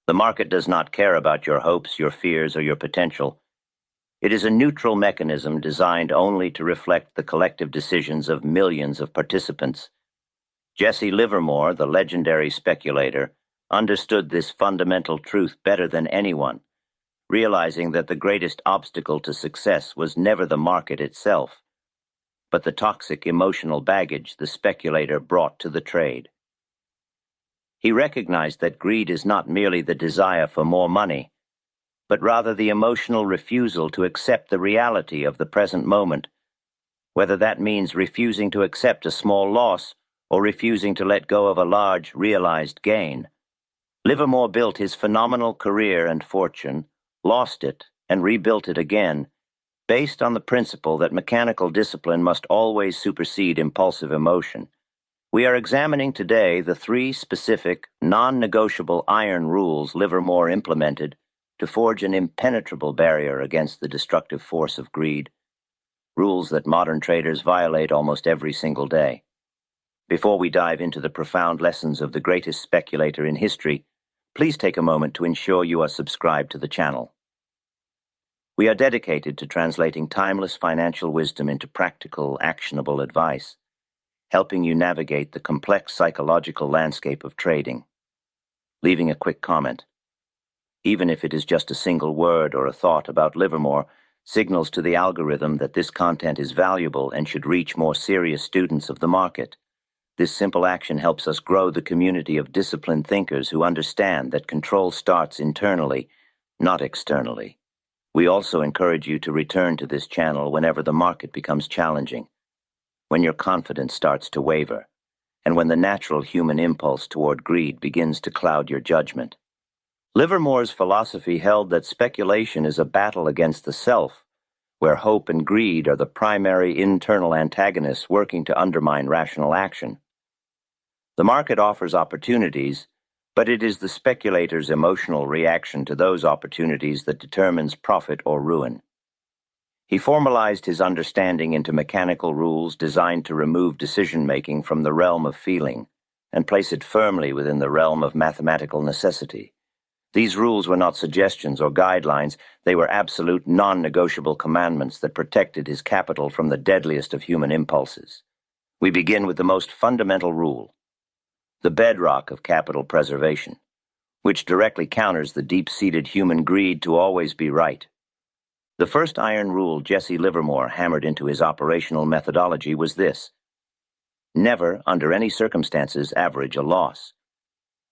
The market does not care about your hopes, your fears, or your potential. It is a neutral mechanism designed only to reflect the collective decisions of millions of participants. Jesse Livermore, the legendary speculator, understood this fundamental truth better than anyone, realizing that the greatest obstacle to success was never the market itself, but the toxic emotional baggage the speculator brought to the trade. He recognized that greed is not merely the desire for more money, but rather the emotional refusal to accept the reality of the present moment, whether that means refusing to accept a small loss or refusing to let go of a large realized gain. Livermore built his phenomenal career and fortune, lost it, and rebuilt it again, based on the principle that mechanical discipline must always supersede impulsive emotion. We are examining today the 3 specific, non-negotiable iron rules Livermore implemented to forge an impenetrable barrier against the destructive force of greed, rules that modern traders violate almost every single day. Before we dive into the profound lessons of the greatest speculator in history, please take a moment to ensure you are subscribed to the channel. We are dedicated to translating timeless financial wisdom into practical, actionable advice, helping you navigate the complex psychological landscape of trading. Leaving a quick comment, even if it is just a single word or a thought about Livermore, signals to the algorithm that this content is valuable and should reach more serious students of the market. This simple action helps us grow the community of disciplined thinkers who understand that control starts internally, not externally. We also encourage you to return to this channel whenever the market becomes challenging, when your confidence starts to waver, and when the natural human impulse toward greed begins to cloud your judgment. Livermore's philosophy held that speculation is a battle against the self, where hope and greed are the primary internal antagonists working to undermine rational action. The market offers opportunities, but it is the speculator's emotional reaction to those opportunities that determines profit or ruin. He formalized his understanding into mechanical rules designed to remove decision-making from the realm of feeling and place it firmly within the realm of mathematical necessity. These rules were not suggestions or guidelines, they were absolute non-negotiable commandments that protected his capital from the deadliest of human impulses. We begin with the most fundamental rule, the bedrock of capital preservation, which directly counters the deep-seated human greed to always be right. The first iron rule Jesse Livermore hammered into his operational methodology was this: never, under any circumstances, average a loss.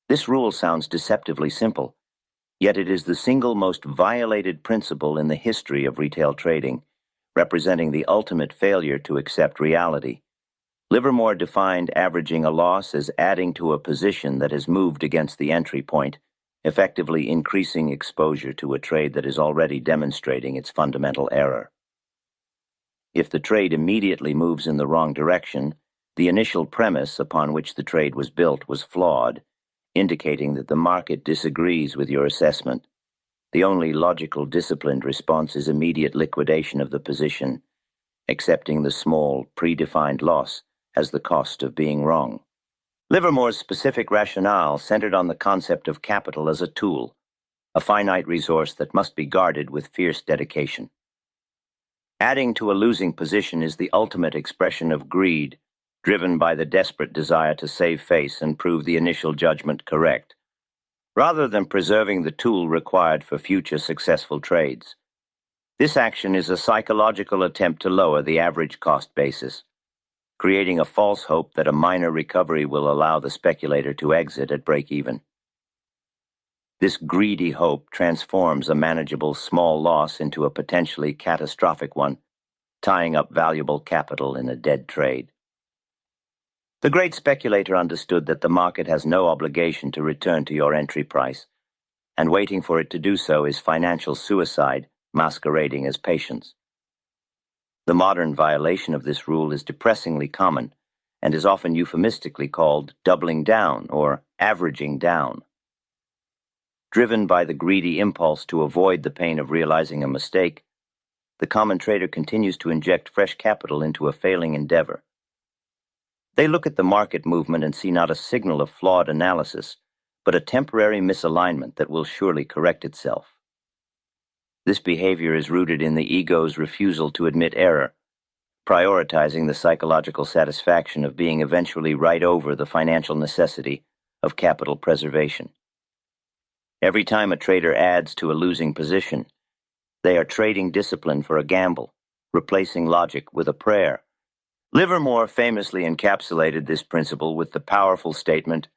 This rule sounds deceptively simple, yet it is the single most violated principle in the history of retail trading, representing the ultimate failure to accept reality. Livermore defined averaging a loss as adding to a position that has moved against the entry point, effectively increasing exposure to a trade that is already demonstrating its fundamental error. If the trade immediately moves in the wrong direction, the initial premise upon which the trade was built was flawed, indicating that the market disagrees with your assessment. The only logical, disciplined response is immediate liquidation of the position, accepting the small, predefined loss as the cost of being wrong. Livermore's specific rationale centered on the concept of capital as a tool, a finite resource that must be guarded with fierce dedication. Adding to a losing position is the ultimate expression of greed, driven by the desperate desire to save face and prove the initial judgment correct, rather than preserving the tool required for future successful trades. This action is a psychological attempt to lower the average cost basis, creating a false hope that a minor recovery will allow the speculator to exit at break-even. This greedy hope transforms a manageable small loss into a potentially catastrophic one, tying up valuable capital in a dead trade. The great speculator understood that the market has no obligation to return to your entry price, and waiting for it to do so is financial suicide masquerading as patience. The modern violation of this rule is depressingly common and is often euphemistically called doubling down or averaging down. Driven by the greedy impulse to avoid the pain of realizing a mistake, the common trader continues to inject fresh capital into a failing endeavor. They look at the market movement and see not a signal of flawed analysis, but a temporary misalignment that will surely correct itself. This behavior is rooted in the ego's refusal to admit error, prioritizing the psychological satisfaction of being eventually right over the financial necessity of capital preservation. Every time a trader adds to a losing position, they are trading discipline for a gamble, replacing logic with a prayer. Livermore famously encapsulated this principle with the powerful statement,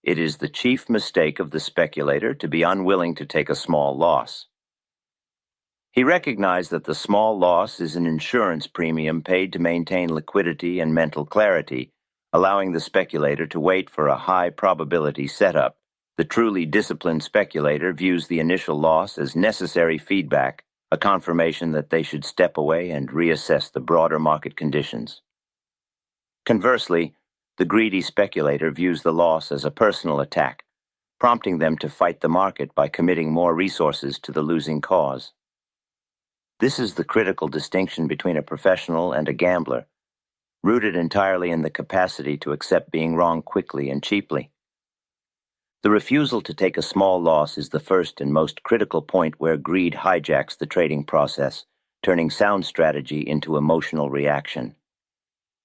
"It is the chief mistake of the speculator to be unwilling to take a small loss." He recognized that the small loss is an insurance premium paid to maintain liquidity and mental clarity, allowing the speculator to wait for a high probability setup. The truly disciplined speculator views the initial loss as necessary feedback, a confirmation that they should step away and reassess the broader market conditions. Conversely, the greedy speculator views the loss as a personal attack, prompting them to fight the market by committing more resources to the losing cause. This is the critical distinction between a professional and a gambler, rooted entirely in the capacity to accept being wrong quickly and cheaply. The refusal to take a small loss is the first and most critical point where greed hijacks the trading process, turning sound strategy into emotional reaction.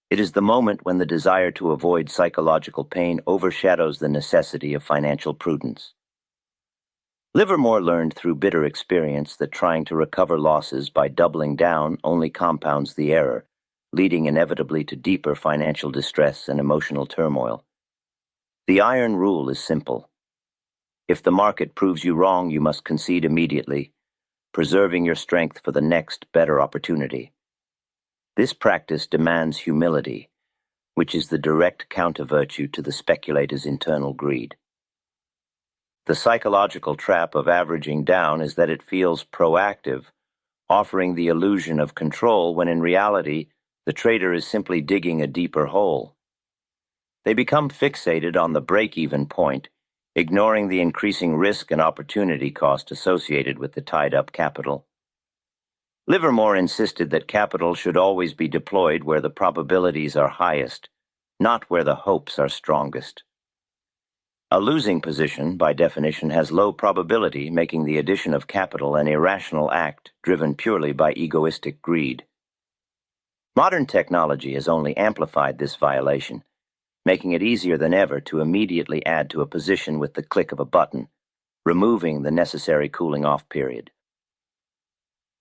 It is the moment when the desire to avoid psychological pain overshadows the necessity of financial prudence. Livermore learned through bitter experience that trying to recover losses by doubling down only compounds the error, leading inevitably to deeper financial distress and emotional turmoil. The iron rule is simple. If the market proves you wrong, you must concede immediately, preserving your strength for the next better opportunity. This practice demands humility, which is the direct counter-virtue to the speculator's internal greed. The psychological trap of averaging down is that it feels proactive, offering the illusion of control when in reality, the trader is simply digging a deeper hole. They become fixated on the break-even point, ignoring the increasing risk and opportunity cost associated with the tied-up capital. Livermore insisted that capital should always be deployed where the probabilities are highest, not where the hopes are strongest. A losing position, by definition, has low probability, making the addition of capital an irrational act driven purely by egoistic greed. Modern technology has only amplified this violation, making it easier than ever to immediately add to a position with the click of a button, removing the necessary cooling-off period.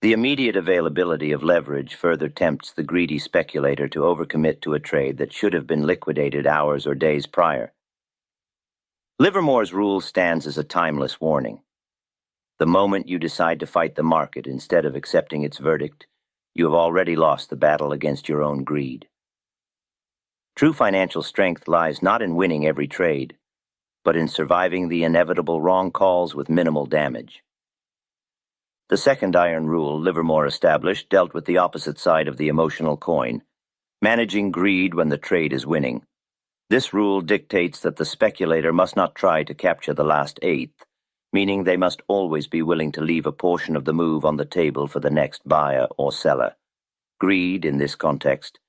The immediate availability of leverage further tempts the greedy speculator to overcommit to a trade that should have been liquidated hours or days prior. Livermore's rule stands as a timeless warning. The moment you decide to fight the market instead of accepting its verdict, you have already lost the battle against your own greed. True financial strength lies not in winning every trade, but in surviving the inevitable wrong calls with minimal damage. The second iron rule Livermore established dealt with the opposite side of the emotional coin, managing greed when the trade is winning. This rule dictates that the speculator must not try to capture the last eighth, meaning they must always be willing to leave a portion of the move on the table for the next buyer or seller. Greed, in this context,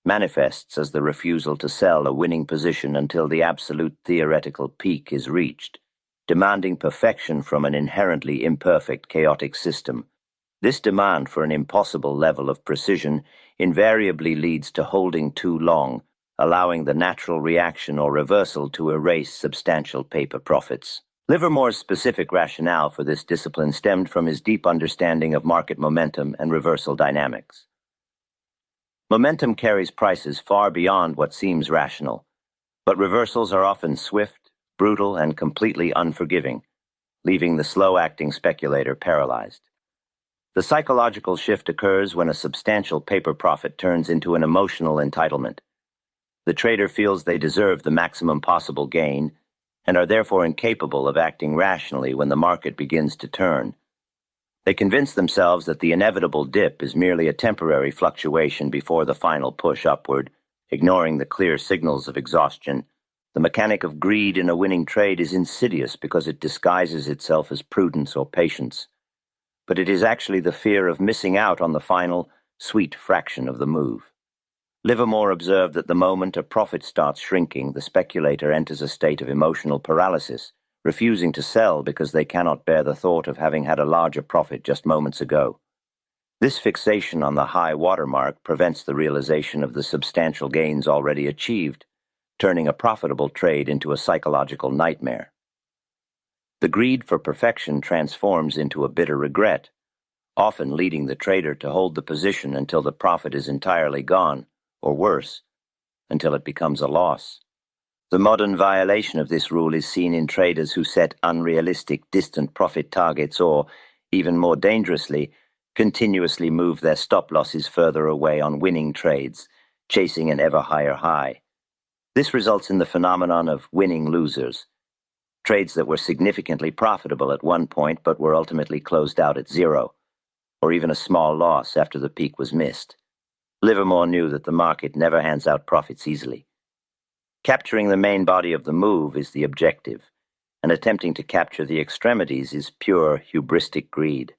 manifests as the refusal to sell a winning position until the absolute theoretical peak is reached, demanding perfection from an inherently imperfect chaotic system. This demand for an impossible level of precision invariably leads to holding too long, allowing the natural reaction or reversal to erase substantial paper profits. Livermore's specific rationale for this discipline stemmed from his deep understanding of market momentum and reversal dynamics. Momentum carries prices far beyond what seems rational, but reversals are often swift, brutal, and completely unforgiving, leaving the slow-acting speculator paralyzed. The psychological shift occurs when a substantial paper profit turns into an emotional entitlement. The trader feels they deserve the maximum possible gain and are therefore incapable of acting rationally when the market begins to turn. They convince themselves that the inevitable dip is merely a temporary fluctuation before the final push upward, ignoring the clear signals of exhaustion. The mechanic of greed in a winning trade is insidious because it disguises itself as prudence or patience, but it is actually the fear of missing out on the final, sweet fraction of the move. Livermore observed that the moment a profit starts shrinking, the speculator enters a state of emotional paralysis, refusing to sell because they cannot bear the thought of having had a larger profit just moments ago. This fixation on the high watermark prevents the realization of the substantial gains already achieved, turning a profitable trade into a psychological nightmare. The greed for perfection transforms into a bitter regret, often leading the trader to hold the position until the profit is entirely gone, or worse, until it becomes a loss. The modern violation of this rule is seen in traders who set unrealistic, distant profit targets or, even more dangerously, continuously move their stop losses further away on winning trades, chasing an ever higher high. This results in the phenomenon of winning losers, trades that were significantly profitable at one point but were ultimately closed out at zero, or even a small loss after the peak was missed. Livermore knew that the market never hands out profits easily. Capturing the main body of the move is the objective, and attempting to capture the extremities is pure hubristic greed.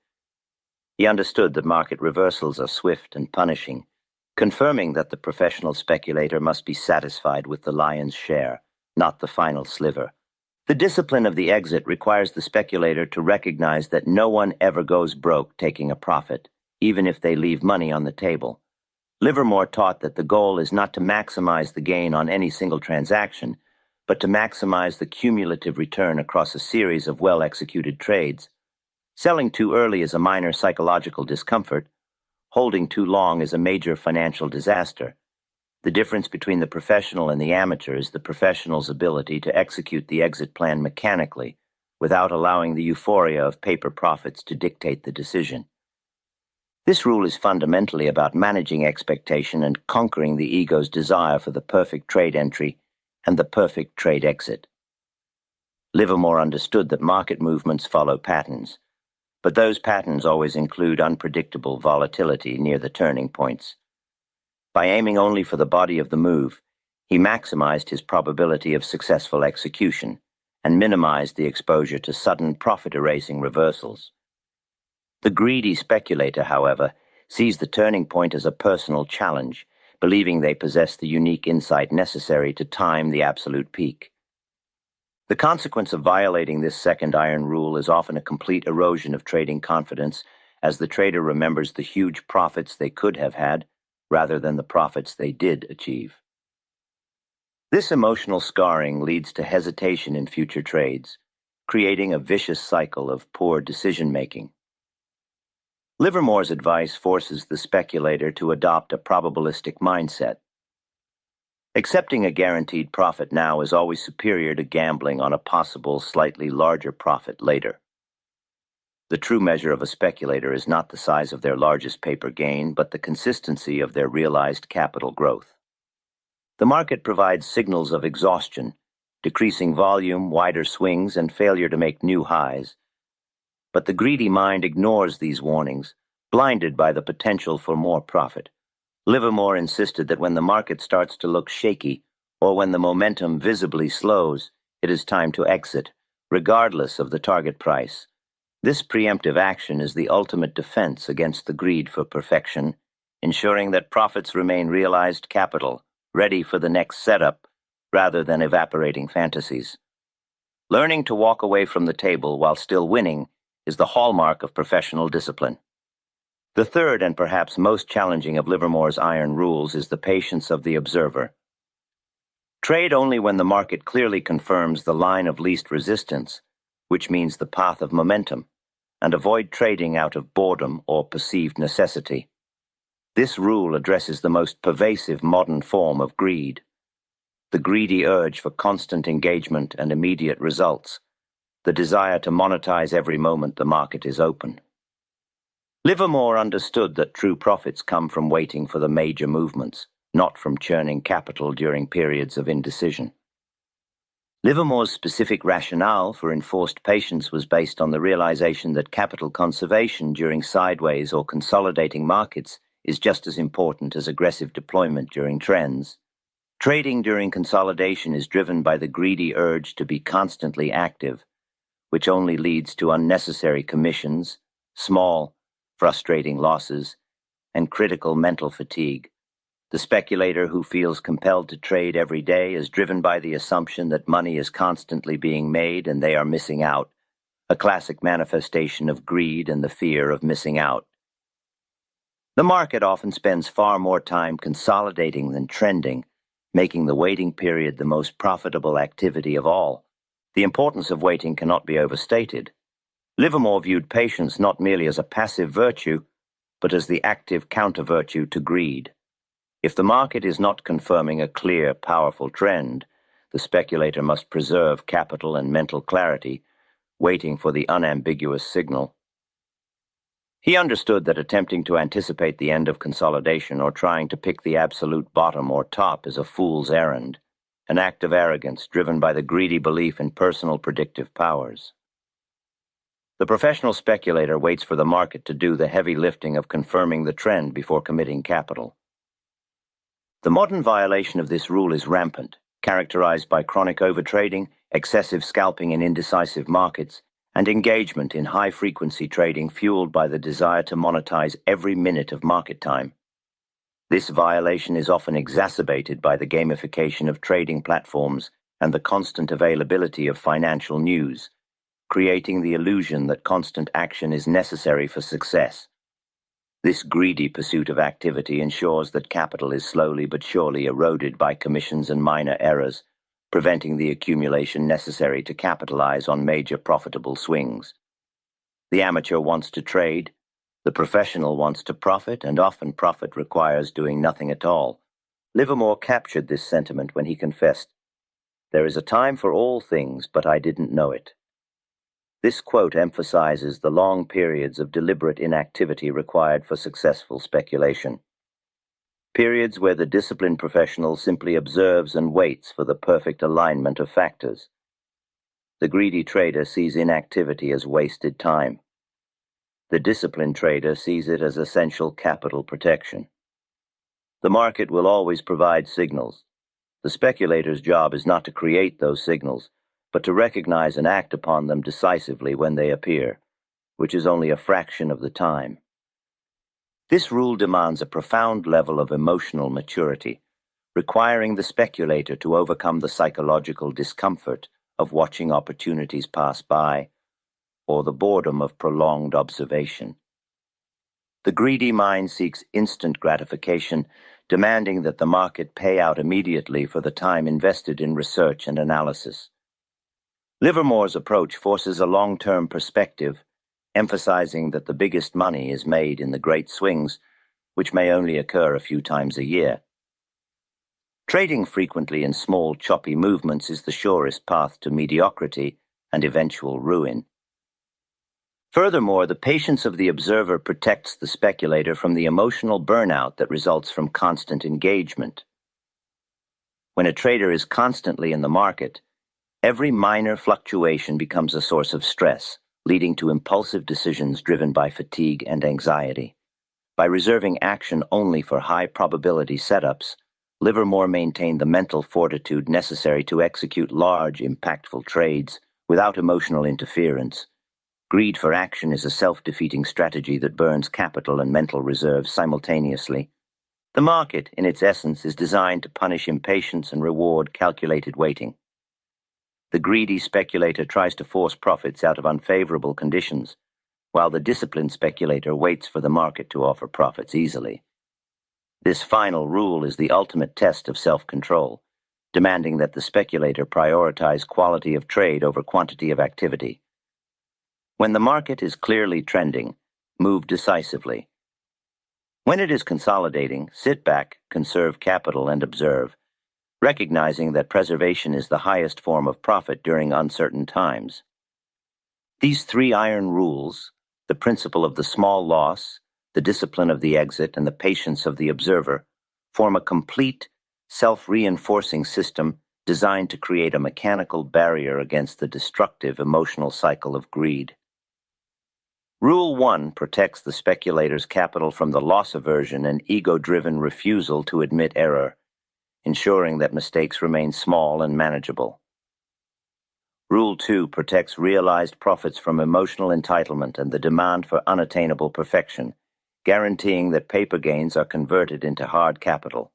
He understood that market reversals are swift and punishing, confirming that the professional speculator must be satisfied with the lion's share, not the final sliver. The discipline of the exit requires the speculator to recognize that no one ever goes broke taking a profit, even if they leave money on the table. Livermore taught that the goal is not to maximize the gain on any single transaction, but to maximize the cumulative return across a series of well-executed trades. Selling too early is a minor psychological discomfort. Holding too long is a major financial disaster. The difference between the professional and the amateur is the professional's ability to execute the exit plan mechanically, without allowing the euphoria of paper profits to dictate the decision. This rule is fundamentally about managing expectation and conquering the ego's desire for the perfect trade entry and the perfect trade exit. Livermore understood that market movements follow patterns, but those patterns always include unpredictable volatility near the turning points. By aiming only for the body of the move, he maximized his probability of successful execution and minimized the exposure to sudden profit-erasing reversals. The greedy speculator, however, sees the turning point as a personal challenge, believing they possess the unique insight necessary to time the absolute peak. The consequence of violating this second iron rule is often a complete erosion of trading confidence, as the trader remembers the huge profits they could have had, rather than the profits they did achieve. This emotional scarring leads to hesitation in future trades, creating a vicious cycle of poor decision-making. Livermore's advice forces the speculator to adopt a probabilistic mindset. Accepting a guaranteed profit now is always superior to gambling on a possible, slightly larger profit later. The true measure of a speculator is not the size of their largest paper gain, but the consistency of their realized capital growth. The market provides signals of exhaustion, decreasing volume, wider swings, and failure to make new highs. But the greedy mind ignores these warnings, blinded by the potential for more profit. Livermore insisted that when the market starts to look shaky, or when the momentum visibly slows, it is time to exit, regardless of the target price. This preemptive action is the ultimate defense against the greed for perfection, ensuring that profits remain realized capital, ready for the next setup, rather than evaporating fantasies. Learning to walk away from the table while still winning is the hallmark of professional discipline. The third and perhaps most challenging of Livermore's iron rules is the patience of the observer. Trade only when the market clearly confirms the line of least resistance, which means the path of momentum, and avoid trading out of boredom or perceived necessity. This rule addresses the most pervasive modern form of greed, the greedy urge for constant engagement and immediate results, the desire to monetize every moment the market is open. Livermore understood that true profits come from waiting for the major movements, not from churning capital during periods of indecision. Livermore's specific rationale for enforced patience was based on the realization that capital conservation during sideways or consolidating markets is just as important as aggressive deployment during trends. Trading during consolidation is driven by the greedy urge to be constantly active, which only leads to unnecessary commissions, small, frustrating losses, and critical mental fatigue. The speculator who feels compelled to trade every day is driven by the assumption that money is constantly being made and they are missing out, a classic manifestation of greed and the fear of missing out. The market often spends far more time consolidating than trending, making the waiting period the most profitable activity of all. The importance of waiting cannot be overstated. Livermore viewed patience not merely as a passive virtue, but as the active counter-virtue to greed. If the market is not confirming a clear, powerful trend, the speculator must preserve capital and mental clarity, waiting for the unambiguous signal. He understood that attempting to anticipate the end of consolidation or trying to pick the absolute bottom or top is a fool's errand, an act of arrogance driven by the greedy belief in personal predictive powers. The professional speculator waits for the market to do the heavy lifting of confirming the trend before committing capital. The modern violation of this rule is rampant, characterized by chronic overtrading, excessive scalping in indecisive markets, and engagement in high-frequency trading fueled by the desire to monetize every minute of market time. This violation is often exacerbated by the gamification of trading platforms and the constant availability of financial news, creating the illusion that constant action is necessary for success. This greedy pursuit of activity ensures that capital is slowly but surely eroded by commissions and minor errors, preventing the accumulation necessary to capitalize on major profitable swings. The amateur wants to trade, the professional wants to profit, and often profit requires doing nothing at all. Livermore captured this sentiment when he confessed, "There is a time for all things, but I didn't know it." This quote emphasizes the long periods of deliberate inactivity required for successful speculation. Periods where the disciplined professional simply observes and waits for the perfect alignment of factors. The greedy trader sees inactivity as wasted time. The disciplined trader sees it as essential capital protection. The market will always provide signals. The speculator's job is not to create those signals, but to recognize and act upon them decisively when they appear, which is only a fraction of the time. This rule demands a profound level of emotional maturity, requiring the speculator to overcome the psychological discomfort of watching opportunities pass by, or the boredom of prolonged observation. The greedy mind seeks instant gratification, demanding that the market pay out immediately for the time invested in research and analysis. Livermore's approach forces a long-term perspective, emphasizing that the biggest money is made in the great swings, which may only occur a few times a year. Trading frequently in small, choppy movements is the surest path to mediocrity and eventual ruin. Furthermore, the patience of the observer protects the speculator from the emotional burnout that results from constant engagement. When a trader is constantly in the market, every minor fluctuation becomes a source of stress, leading to impulsive decisions driven by fatigue and anxiety. By reserving action only for high-probability setups, Livermore maintained the mental fortitude necessary to execute large, impactful trades without emotional interference. Greed for action is a self-defeating strategy that burns capital and mental reserves simultaneously. The market, in its essence, is designed to punish impatience and reward calculated waiting. The greedy speculator tries to force profits out of unfavorable conditions, while the disciplined speculator waits for the market to offer profits easily. This final rule is the ultimate test of self-control, demanding that the speculator prioritize quality of trade over quantity of activity. When the market is clearly trending, move decisively. When it is consolidating, sit back, conserve capital, and observe, recognizing that preservation is the highest form of profit during uncertain times. These three iron rules, the principle of the small loss, the discipline of the exit, and the patience of the observer, form a complete, self-reinforcing system designed to create a mechanical barrier against the destructive emotional cycle of greed. Rule 1 protects the speculator's capital from the loss aversion and ego-driven refusal to admit error, ensuring that mistakes remain small and manageable. Rule 2 protects realized profits from emotional entitlement and the demand for unattainable perfection, guaranteeing that paper gains are converted into hard capital.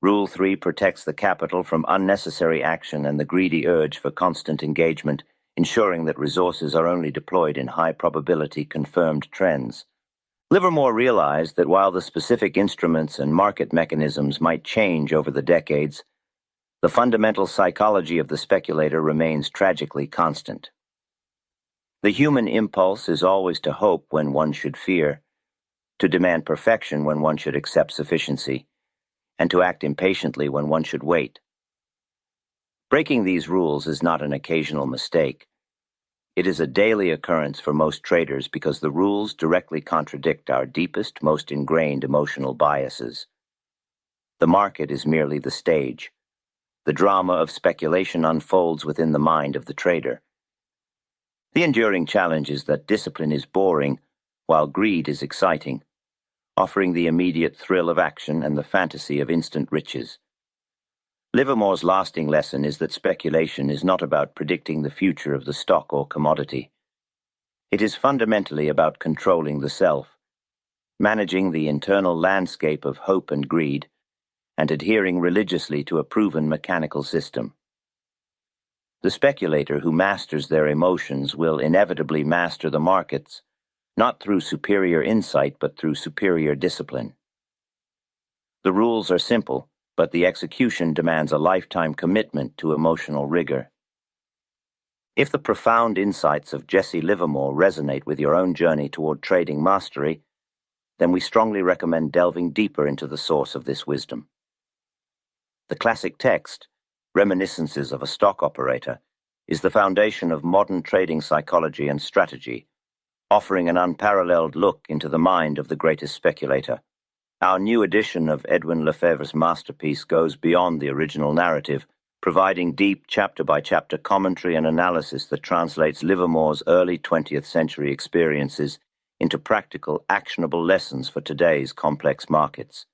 Rule 3 protects the capital from unnecessary action and the greedy urge for constant engagement, ensuring that resources are only deployed in high-probability confirmed trends. Livermore realized that while the specific instruments and market mechanisms might change over the decades, the fundamental psychology of the speculator remains tragically constant. The human impulse is always to hope when one should fear, to demand perfection when one should accept sufficiency, and to act impatiently when one should wait. Breaking these rules is not an occasional mistake. It is a daily occurrence for most traders because the rules directly contradict our deepest, most ingrained emotional biases. The market is merely the stage. The drama of speculation unfolds within the mind of the trader. The enduring challenge is that discipline is boring, while greed is exciting, offering the immediate thrill of action and the fantasy of instant riches. Livermore's lasting lesson is that speculation is not about predicting the future of the stock or commodity. It is fundamentally about controlling the self, managing the internal landscape of hope and greed, and adhering religiously to a proven mechanical system. The speculator who masters their emotions will inevitably master the markets, not through superior insight but through superior discipline. The rules are simple, but the execution demands a lifetime commitment to emotional rigor. If the profound insights of Jesse Livermore resonate with your own journey toward trading mastery, then we strongly recommend delving deeper into the source of this wisdom. The classic text, Reminiscences of a Stock Operator, is the foundation of modern trading psychology and strategy, offering an unparalleled look into the mind of the greatest speculator. Our new edition of Edwin Lefebvre's masterpiece goes beyond the original narrative, providing deep chapter-by-chapter commentary and analysis that translates Livermore's early 20th century experiences into practical, actionable lessons for today's complex markets.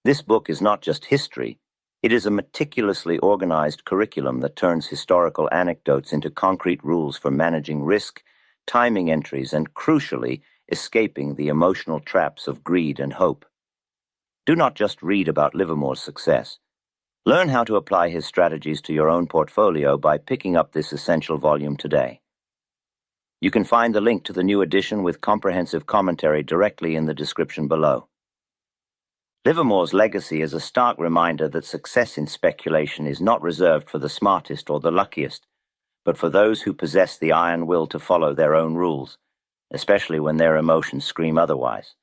This book is not just history, it is a meticulously organized curriculum that turns historical anecdotes into concrete rules for managing risk, timing entries, and, crucially, escaping the emotional traps of greed and hope. Do not just read about Livermore's success. Learn how to apply his strategies to your own portfolio by picking up this essential volume today. You can find the link to the new edition with comprehensive commentary directly in the description below. Livermore's legacy is a stark reminder that success in speculation is not reserved for the smartest or the luckiest, but for those who possess the iron will to follow their own rules, especially when their emotions scream otherwise.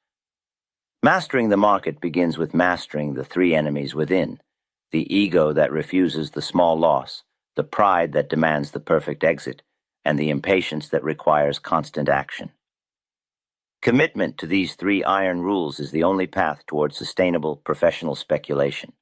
Mastering the market begins with mastering the three enemies within: the ego that refuses the small loss, the pride that demands the perfect exit, and the impatience that requires constant action. Commitment to these three iron rules is the only path toward sustainable professional speculation.